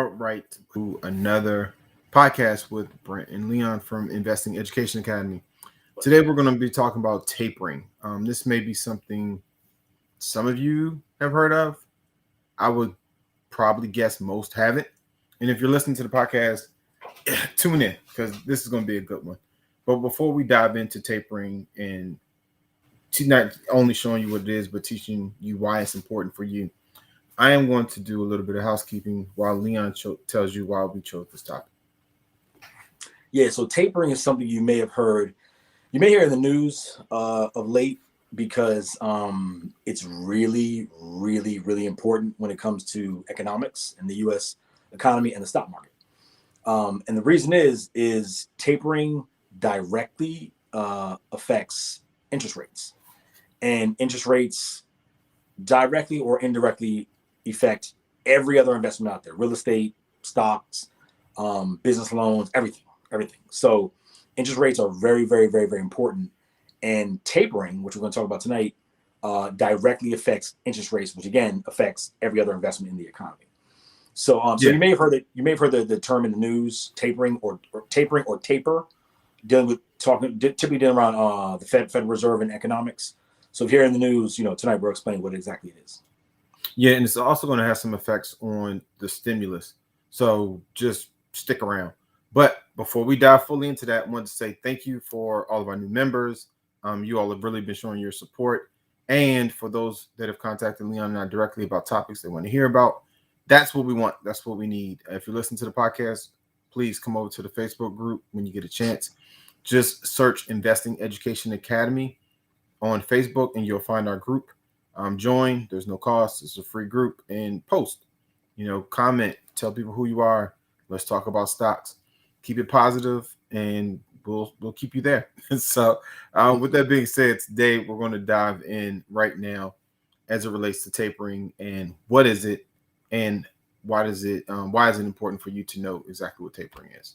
All right, to another podcast with Brent and Leon from Investing Education Academy. Today we're going to be talking about tapering. This may be something some of you have heard of. I would probably guess most haven't. And if you're listening to the podcast, tune in because this is going to be a good one. But before we dive into tapering and not only showing you what it is, but teaching you why it's important for you, I am going to do a little bit of housekeeping while Leon tells you why we chose this topic. Yeah, so tapering is something you may have heard. You may hear in the news of late because it's really, really, really important when it comes to economics and the U.S. economy and the stock market. And the reason is tapering directly affects interest rates. And interest rates directly or indirectly affect every other investment out there: real estate, stocks, business loans, everything. So interest rates are very, very, very, very important. And tapering, which we're going to talk about tonight, directly affects interest rates, which again affects every other investment in the economy. So you may have heard that. You may have heard the term in the news, tapering or taper, typically dealing around the Federal Reserve and economics. So if you're in the news, tonight we're explaining what exactly it is. Yeah, and it's also going to have some effects on the stimulus. So just stick around. But before we dive fully into that, I want to say thank you for all of our new members. You all have really been showing your support. And for those that have contacted Leon and I directly about topics they want to hear about, that's what we want. That's what we need. If you listen to the podcast, please come over to the Facebook group when you get a chance. Just search Investing Education Academy on Facebook and you'll find our group. Join. There's no cost. It's a free group. And post, comment, tell people who you are. Let's talk about stocks. Keep it positive, and we'll keep you there. So with that being said, today we're going to dive in right now as it relates to tapering and what is it and why is it important for you to know exactly what tapering is.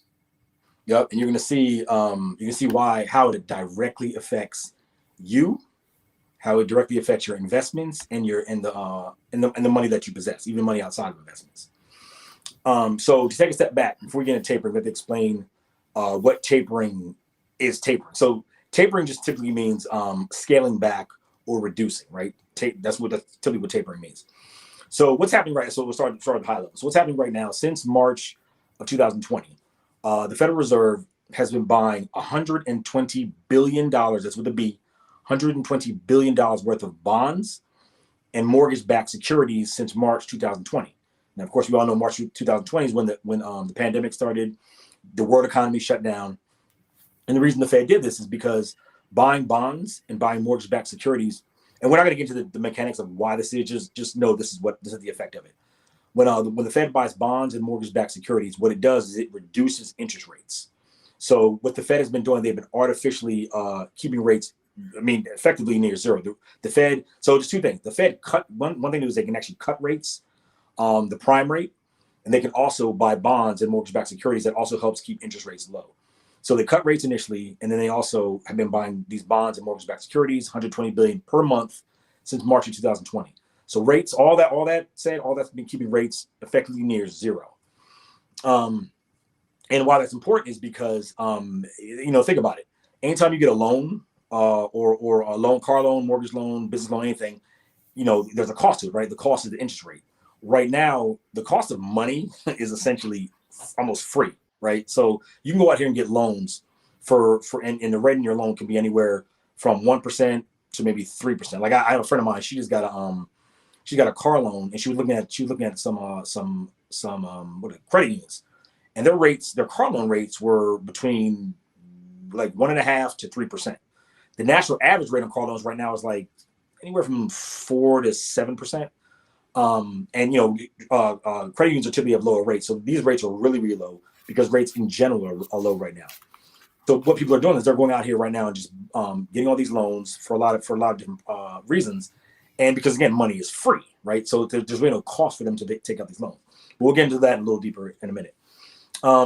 Yep, and you're going to see how it directly affects you, how it directly affects your investments and the money that you possess, even money outside of investments. So to take a step back before we get into tapering, let's explain what tapering is. So tapering just typically means scaling back or reducing, right? That's typically what tapering means. So what's happening right now? So we'll start at the high level. So what's happening right now? Since March of 2020, the Federal Reserve has been buying $120 billion. That's with a B. $120 billion worth of bonds and mortgage-backed securities since March 2020. Now, of course, we all know March 2020 is when the pandemic started, the world economy shut down. And the reason the Fed did this is because buying bonds and buying mortgage-backed securities, and we're not going to get into the mechanics of why this is, just know this is the effect of it. When the Fed buys bonds and mortgage-backed securities, what it does is it reduces interest rates. So what the Fed has been doing, they've been artificially keeping rates, effectively near zero. The Fed, so there's two things. The Fed cut, one thing is they can actually cut rates, the prime rate, and they can also buy bonds and mortgage-backed securities that also helps keep interest rates low. So they got rates initially, and then they also have been buying these bonds and mortgage-backed securities, $120 billion per month since March of 2020. So rates, all that's been keeping rates effectively near zero. And why that's important is because, think about it. Anytime you get a loan, or a loan, car loan, mortgage loan, business loan, anything, there's a cost to it, right? The cost is the interest rate. Right now, the cost of money is essentially almost free, right? So you can go out here and get loans and the rate in your loan can be anywhere from 1% to maybe 3%. Like I have a friend of mine, she got a car loan, and she was looking at some credit unions, and their car loan rates were between like 1.5% to 3%. The national average rate on car loans right now is like anywhere from 4 to 7%. Credit unions are typically have lower rates. So these rates are really, really low because rates in general are low right now. So what people are doing is they're going out here right now and just getting all these loans for a lot of different reasons. And because, again, money is free, right? So there's really no cost for them to take out these loans. But we'll get into that a little deeper in a minute.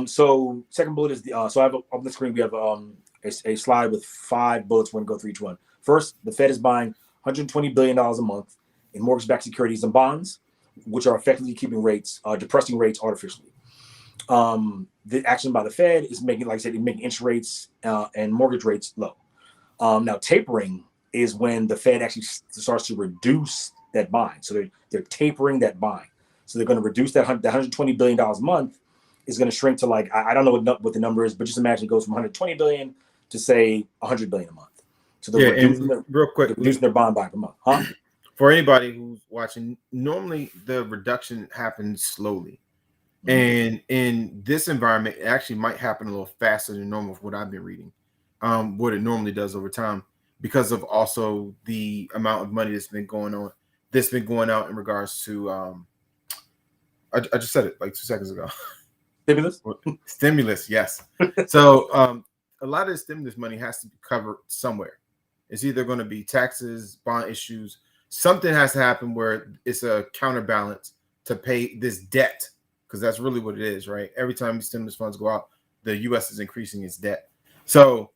So second bullet is so I have on the screen, we have a slide with 5 bullets. We're going to go through each one. First, the Fed is buying $120 billion a month in mortgage-backed securities and bonds, which are effectively keeping rates, depressing rates artificially. The action by the Fed is making, like I said, making interest rates and mortgage rates low. Now tapering is when the Fed actually starts to reduce that buying. So they're tapering that buying. So they're going to reduce that $120 billion a month is going to shrink to, like, I don't know what the number is, but just imagine it goes from 120 billion to say 100 billion a month. So they're reducing their bond buy per month. Huh? For anybody who's watching, normally the reduction happens slowly. And in this environment, it actually might happen a little faster than normal for what I've been reading, what it normally does over time, because of also the amount of money that's been going out in regards to, I just said it like 2 seconds ago. Stimulus, yes. So a lot of the stimulus money has to be covered somewhere. It's either going to be taxes, bond issues, something has to happen where it's a counterbalance to pay this debt. Because that's really what it is, right? Every time these stimulus funds go out, the U.S. is increasing its debt. So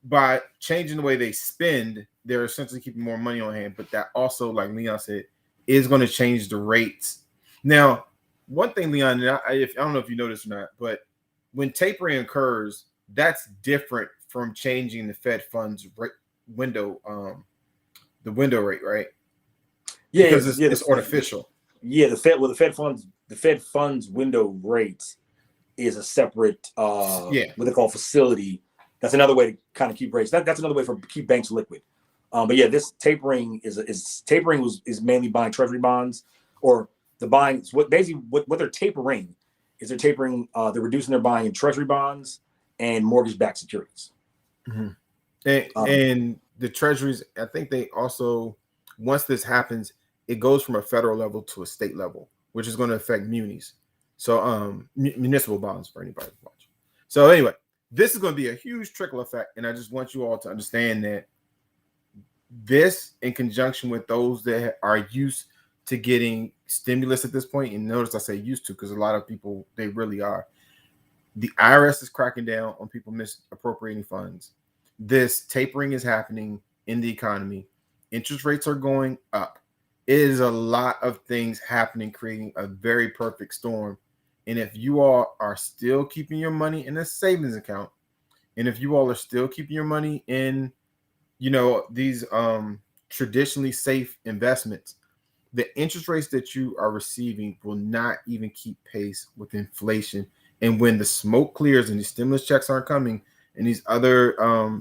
by changing the way they spend, they're essentially keeping more money on hand. But that also, like Leon said, is going to change the rates. Now, one thing, Leon, I don't know if you know this or not, but when tapering occurs, that's different from changing the Fed funds rate window, the window rate, right? Yeah, because it's artificial. Yeah, the Fed funds window rate is a separate what they call facility. That's another way to kind of keep rates. That's another way for keep banks liquid. But yeah, this tapering is mainly buying treasury bonds, or the buying. What they're tapering is they're reducing their buying in treasury bonds and mortgage-backed securities. And the treasuries, I think they also, once this happens, it goes from a federal level to a state level, which is going to affect munis. So municipal bonds for anybody to watch. So anyway, this is going to be a huge trickle effect. And I just want you all to understand that this, in conjunction with those that are used to getting stimulus at this point, and notice I say used to, because a lot of people, they really are. The IRS is cracking down on people misappropriating funds. This tapering is happening in the economy. Interest rates are going up. It is a lot of things happening, creating a very perfect storm. And if you all are still keeping your money in a savings account, and if you all are still keeping your money in, these traditionally safe investments, the interest rates that you are receiving will not even keep pace with inflation. And when the smoke clears and these stimulus checks aren't coming, and these other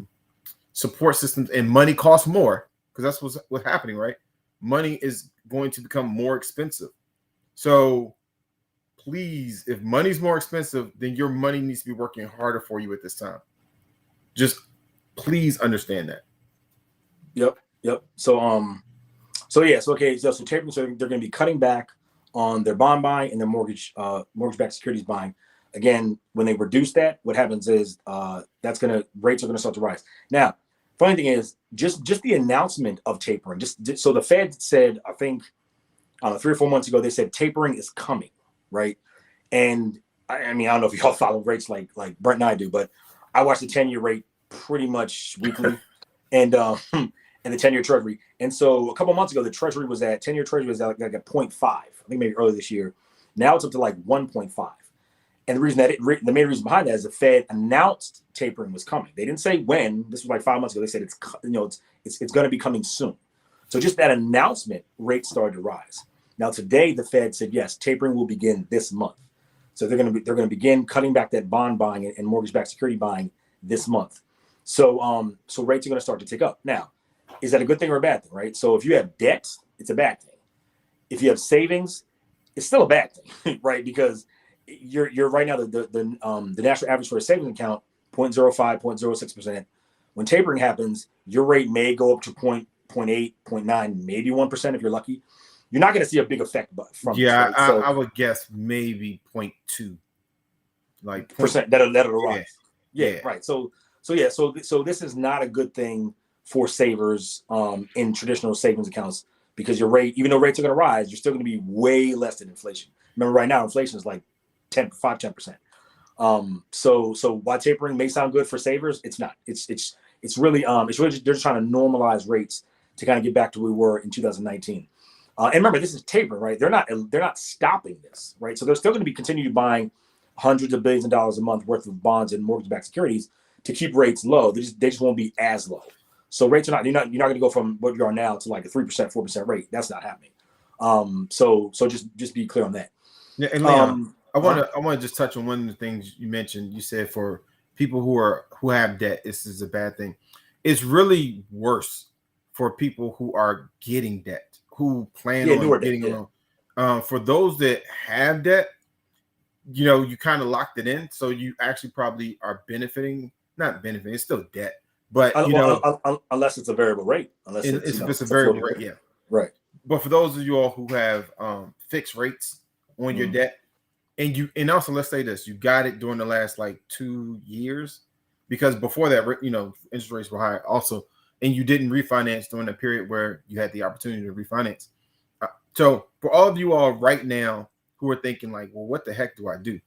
support systems, and money costs more, because that's what's happening, right? Money is going to become more expensive. So please, if money's more expensive, then your money needs to be working harder for you at this time. Just please understand that. Yep. So tapering, so they're going to be cutting back on their bond buying and their mortgage-backed securities buying. Again, when they reduce that, what happens is rates are going to start to rise. Now, funny thing is, just the announcement of tapering, so the Fed said, I think, 3 or 4 months ago, they said tapering is coming, right? And I mean, I don't know if y'all follow rates like Brent and I do, but I watch the 10-year rate pretty much weekly, and the 10-year Treasury. And so a couple months ago, the 10-year Treasury was like at 0.5. I think maybe early this year. Now it's up to like 1.5. And the main reason behind that is the Fed announced tapering was coming. They didn't say when. This was like 5 months ago. They said it's going to be coming soon. So just that announcement, rates started to rise. Now today, the Fed said yes, tapering will begin this month. So they're going to begin cutting back that bond buying and mortgage-backed security buying this month. So rates are going to start to tick up. Now, is that a good thing or a bad thing? Right. So if you have debt, it's a bad thing. If you have savings, it's still a bad thing, right? Because you're right now the national average for a savings account 0.05, 0.06%. When tapering happens, your rate may go up to 0.8, 0.9, maybe 1% if you're lucky. You're not going to see a big effect from this, right? I would guess maybe 0.2, like percent that'll rise. Yeah, right. So this is not a good thing for savers in traditional savings accounts, because your rate, even though rates are going to rise, you're still going to be way less than inflation. Remember, right now inflation is like 10%. So while tapering may sound good for savers, it's not. It's really they're just trying to normalize rates to kind of get back to where we were in 2019. And remember, this is tapering, right? They're not stopping this, right? So they're still going to be continue buying hundreds of billions of dollars a month worth of bonds and mortgage-backed securities to keep rates low. They just won't be as low. So rates are you're not going to go from what you are now to like a 3%, 4% rate. That's not happening. So just be clear on that. Yeah, and Leon, I want to just touch on one of the things you mentioned. You said for people who have debt, this is a bad thing. It's really worse for people who are getting debt, who plan on getting a loan. For those that have debt, you kind of locked it in, so you actually probably are not benefiting. It's still debt, but unless it's a variable rate, it's a variable rate, yeah, right. But for those of you all who have fixed rates on your debt, and also let's say this, you got it during the last like 2 years, because before that, interest rates were high also, and you didn't refinance during the period where you had the opportunity to refinance. So for all of you all right now who are thinking like, well, what the heck do I do?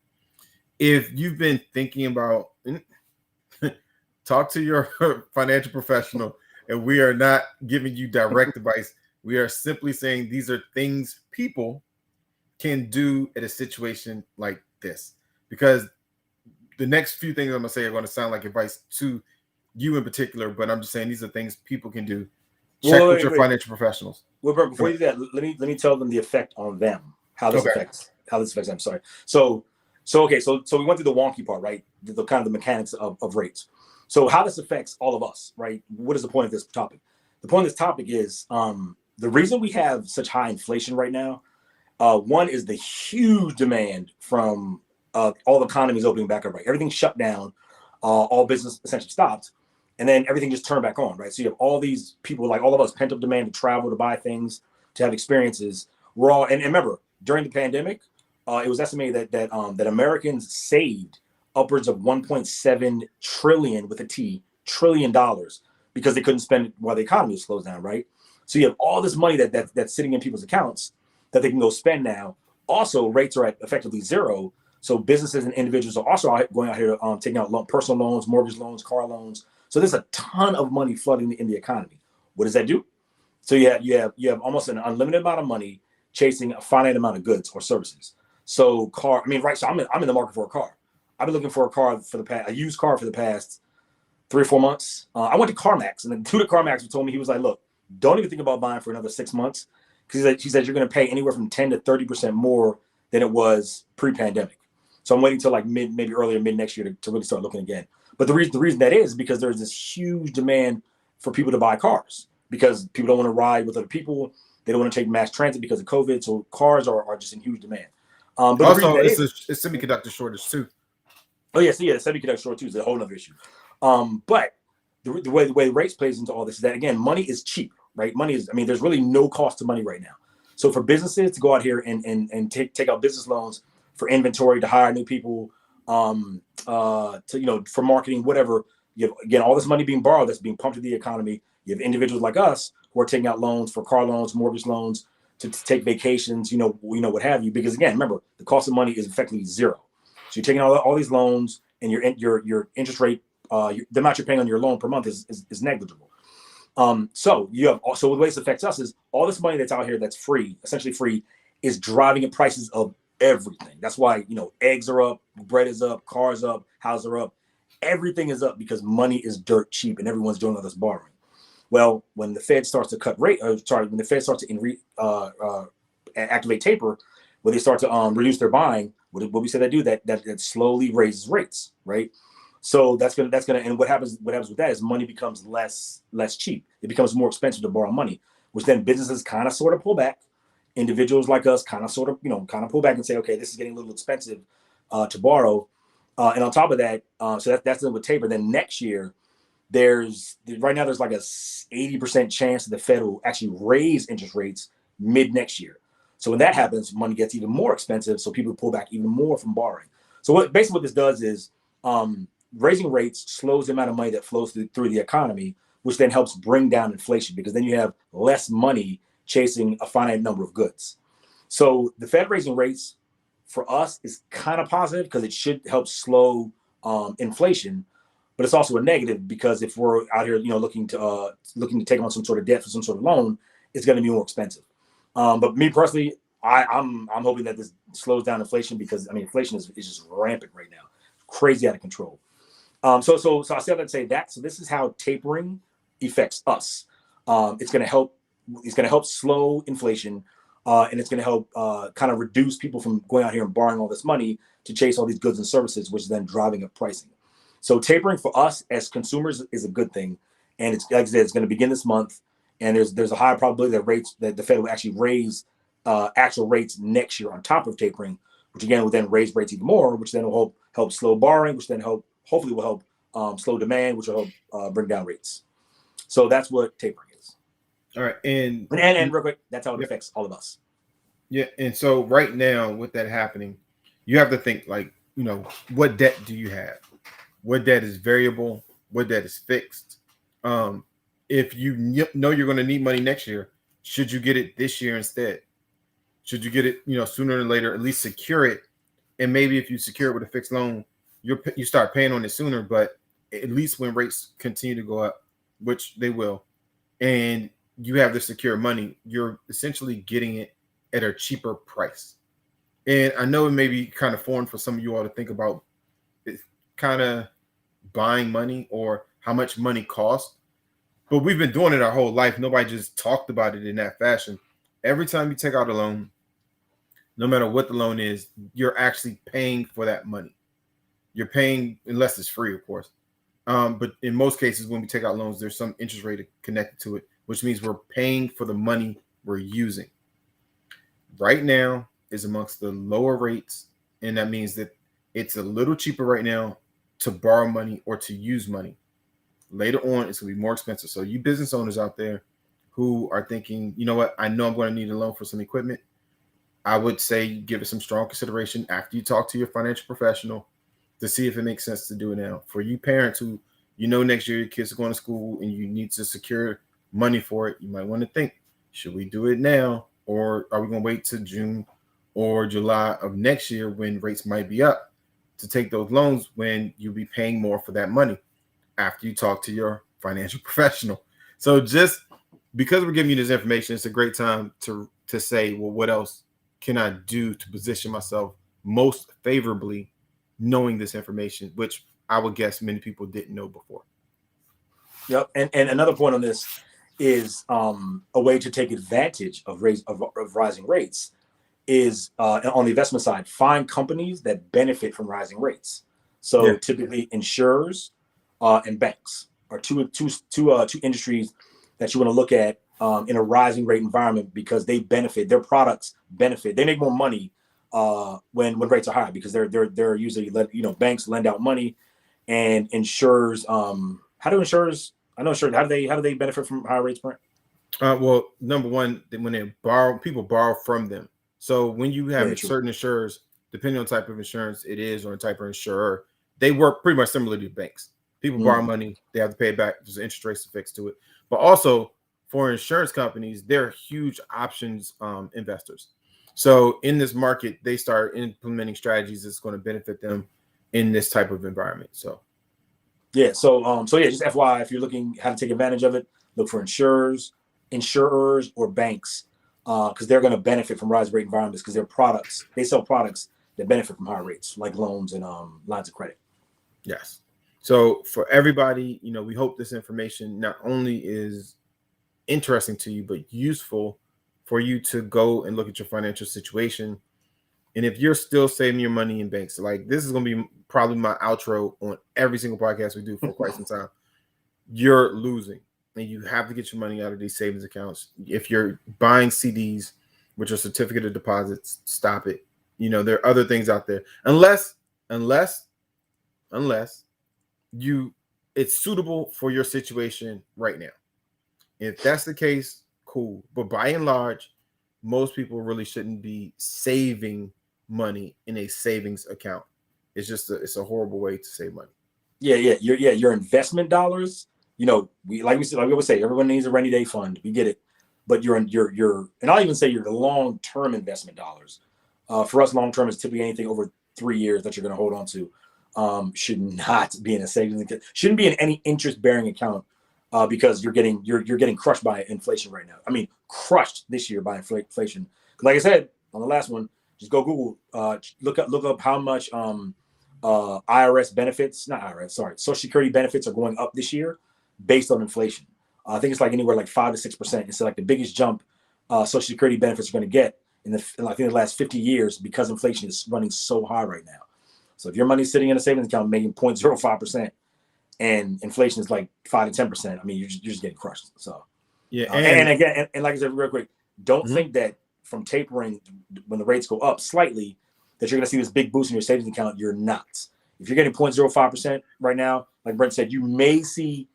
If you've been thinking about, talk to your financial professional, and we are not giving you direct advice. We are simply saying these are things people can do at a situation like this, because the next few things I'm going to say are going to sound like advice to you in particular, but I'm just saying these are things people can do. Check with your financial professionals. Well, Bert, before you do that, let me tell them the effect on them. How this affects them. Sorry. So we went through the wonky part, right? The kind of the mechanics of rates. So how this affects all of us, right? What is the point of this topic? The point of this topic is the reason we have such high inflation right now. One is the huge demand from all the economies opening back up, right? Everything shut down, all business essentially stopped, and then everything just turned back on, right? So you have all these people, like all of us, pent up demand to travel, to buy things, to have experiences. We're all, and remember, during the pandemic, it was estimated that Americans saved upwards of 1.7 trillion with a T, $trillion, because they couldn't spend it while the economy was closed down, right? So you have all this money that's sitting in people's accounts that they can go spend now. Also, rates are at effectively zero. So businesses and individuals are also going out here taking out personal loans, mortgage loans, car loans. So there's a ton of money flooding in the economy. What does that do? So you have almost an unlimited amount of money chasing a finite amount of goods or services. So So I'm in the market for a car. I've been looking for a used car for the past 3 or 4 months. I went to CarMax, and the dude at CarMax told me, he was like, look, don't even think about buying for another 6 months, because he said you're going to pay anywhere from 10 to 30% more than it was pre-pandemic. So I'm waiting till like maybe earlier mid next year to really start looking again. But the reason that is because there's this huge demand for people to buy cars, because people don't want to ride with other people. They don't want to take mass transit because of COVID. So cars are just in huge demand. But also, it's a semiconductor shortage too. Oh yeah, so the semiconductor shortage too is a whole other issue. But the way rates plays into all this is that, again, money is cheap, right? There's really no cost to money right now. So for businesses to go out here and take out business loans for inventory, to hire new people, for marketing, whatever, you have, again, all this money being borrowed that's being pumped into the economy. You have individuals like us who are taking out loans for car loans, mortgage loans, to take vacations, what have you. Because again, remember, the cost of money is effectively zero. So you're taking all these loans, and your interest rate, the amount you're paying on your loan per month is negligible. So the way this affects us is all this money that's out here that's free, essentially free, is driving up prices of everything. That's why eggs are up, bread is up, cars up, houses are up. Everything is up because money is dirt cheap, and everyone's doing all this borrowing. Well, when the Fed starts to when the Fed starts to activate taper, when they start to reduce their buying, what we say they do, that slowly raises rates, right? So that's gonna and what happens with that is money becomes less cheap. It becomes more expensive to borrow money, which then businesses kind of sort of pull back. Individuals like us kind of pull back and say, okay, this is getting a little expensive to borrow. And on top of that, so that's with taper. Then next year, there's like a 80% chance that the Fed will actually raise interest rates mid next year. So when that happens, money gets even more expensive, so people pull back even more from borrowing. So what this does is raising rates slows the amount of money that flows through the economy, which then helps bring down inflation, because then you have less money chasing a finite number of goods. So the Fed raising rates for us is kind of positive, because it should help slow inflation, but it's also a negative, because if we're out here, looking to take on some sort of debt for some sort of loan, it's going to be more expensive. But me personally, I'm hoping that this slows down inflation, because I mean inflation is just rampant right now, crazy out of control. So I say that to say that. So this is how tapering affects us. It's going to help. It's going to help slow inflation, and it's going to help kind of reduce people from going out here and borrowing all this money to chase all these goods and services, which is then driving up pricing. So tapering for us as consumers is a good thing, and it's, like I said, it's going to begin this month, and there's a high probability that the Fed will actually raise actual rates next year on top of tapering, which again will then raise rates even more, which then will help slow borrowing, which then hopefully will help slow demand, which will help bring down rates. So that's what tapering is. All right, and real quick, that's how it affects all of us. Yeah, and so right now with that happening, you have to think like, what debt do you have? What debt is variable? What debt is fixed? If you know you're going to need money next year, should you get it this year instead? Should you get it, sooner than later? At least secure it, and maybe if you secure it with a fixed loan, you start paying on it sooner. But at least when rates continue to go up, which they will, and you have the secure money, you're essentially getting it at a cheaper price. And I know it may be kind of foreign for some of you all to think about kind of buying money or how much money costs, but we've been doing it our whole life. Nobody just talked about it in that fashion. Every time you take out a loan, no matter what the loan is, you're actually paying for that money. You're paying, unless it's free, of course. But in most cases, when we take out loans, there's some interest rate connected to it, which means we're paying for the money we're using. Right now is amongst the lower rates, and that means that it's a little cheaper right now to borrow money or to use money. Later on, it's going to be more expensive. So you business owners out there who are thinking, you know what, I know I'm going to need a loan for some equipment, I would say give it some strong consideration after you talk to your financial professional to see if it makes sense to do it now. For you parents who, next year your kids are going to school and you need to secure money for it, you might want to think, should we do it now? Or are we going to wait till June or July of next year when rates might be up to take those loans, when you'll be paying more for that money after you talk to your financial professional? So just because we're giving you this information, it's a great time to say, well, what else can I do to position myself most favorably knowing this information, which I would guess many people didn't know before. Yep. And another point on this is a way to take advantage of rising rates is on the investment side, find companies that benefit from rising rates. So typically insurers and banks are two industries that you want to look at in a rising rate environment, because they benefit, their products benefit, they make more money when rates are high, because they're usually banks lend out money, and insurers how do they benefit from higher rates, Brent? Well, number one, when they borrow, people borrow from them. So when you have certain insurers, depending on the type of insurance it is or the type of insurer, they work pretty much similar to banks. People borrow money, they have to pay it back. There's interest rates affixed to it. But also for insurance companies, they're huge options investors. So in this market, they start implementing strategies that's going to benefit them in this type of environment. So just FYI, if you're looking how to take advantage of it, look for insurers or banks, because they're going to benefit from rising rate environments, because they sell products that benefit from higher rates, like loans and lines of credit. Yes. So for everybody, we hope this information not only is interesting to you, but useful for you to go and look at your financial situation. And if you're still saving your money in banks, like this is going to be probably my outro on every single podcast we do for quite some time, you're losing. And you have to get your money out of these savings accounts. If you're buying CDs, which are certificate of deposits, stop it. There are other things out there. Unless it's suitable for your situation right now. If that's the case, cool. But by and large, most people really shouldn't be saving money in a savings account. It's a horrible way to save money. Your investment dollars. We always say, everyone needs a rainy day fund. We get it, but and I'll even say your long-term investment dollars. For us, long-term is typically anything over 3 years that you're going to hold on to. Should not be in a savings account. Shouldn't be in any interest-bearing account, because you're getting crushed by inflation right now. I mean, crushed this year by inflation. Like I said, on the last one, just go Google, look up how much IRS benefits, not IRS, sorry, Social Security benefits are going up this year based on inflation. I think it's like anywhere like 5 to 6%. It's like the biggest jump Social Security benefits are going to get in the last 50 years because inflation is running so high right now. So if your money's sitting in a savings account making 0.05% and inflation is like 5 to 10%, I mean, you're just getting crushed. So yeah, and again, and like I said, real quick, don't think that from tapering when the rates go up slightly that you're going to see this big boost in your savings account. You're not. If you're getting 0.05% right now, like Brent said, you may see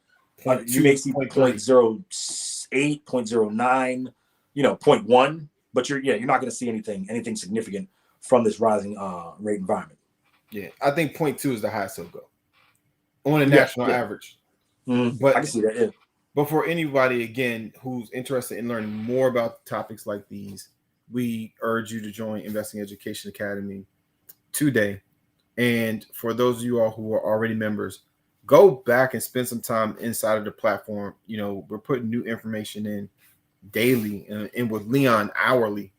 0.08, 0.09, 0.1, but you're not going to see anything significant from this rising rate environment. Yeah, I think 0.2 is the highest it'll go on a national average. But I can see that. Yeah. But for anybody, again, who's interested in learning more about topics like these, we urge you to join Investing Education Academy today. And for those of you all who are already members, go back and spend some time inside of the platform. We're putting new information in daily and with Leon hourly.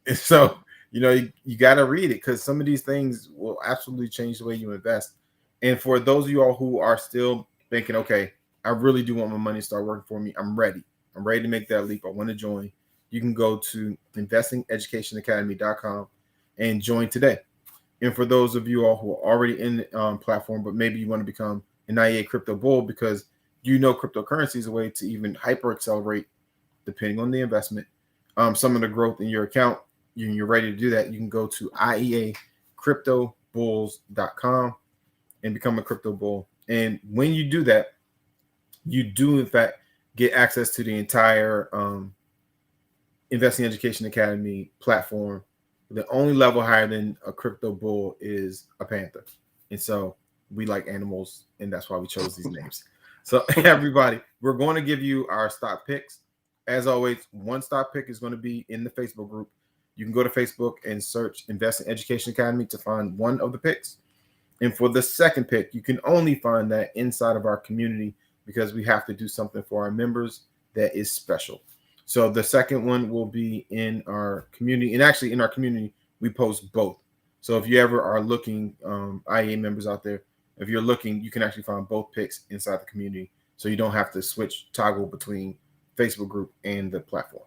And so, you got to read it because some of these things will absolutely change the way you invest. And for those of you all who are still thinking, okay, I really do want my money to start working for me, I'm ready to make that leap, I want to join, you can go to investingeducationacademy.com and join today. And for those of you all who are already in the platform, but maybe you want to become an IEA crypto bull because cryptocurrency is a way to even hyper accelerate, depending on the investment, some of the growth in your account, you're ready to do that, you can go to IEAcryptobulls.com and become a crypto bull. And when you do that, you do in fact get access to the entire Investing Education Academy platform. The only level higher than a crypto bull is a panther. And so we like animals, and that's why we chose these names. So everybody, we're going to give you our stock picks. As always, one stock pick is going to be in the Facebook group. You can go to Facebook and search Investing Education Academy to find one of the picks. And for the second pick, you can only find that inside of our community because we have to do something for our members that is special. So the second one will be in our community. And actually in our community, we post both. So if you ever are looking, IEA members out there, if you're looking, you can actually find both picks inside the community. So you don't have to toggle between Facebook group and the platform.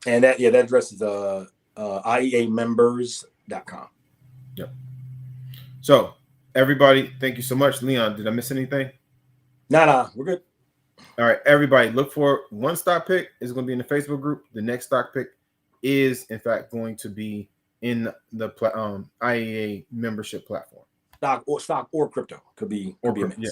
And that address is IEAmembers.com. Yep. So everybody, thank you so much. Leon, did I miss anything? Nah, we're good. All right, everybody, look for one stock pick is going to be in the Facebook group. The next stock pick is, in fact, going to be in the IEA membership platform. Stock or crypto could be a mix. Yeah.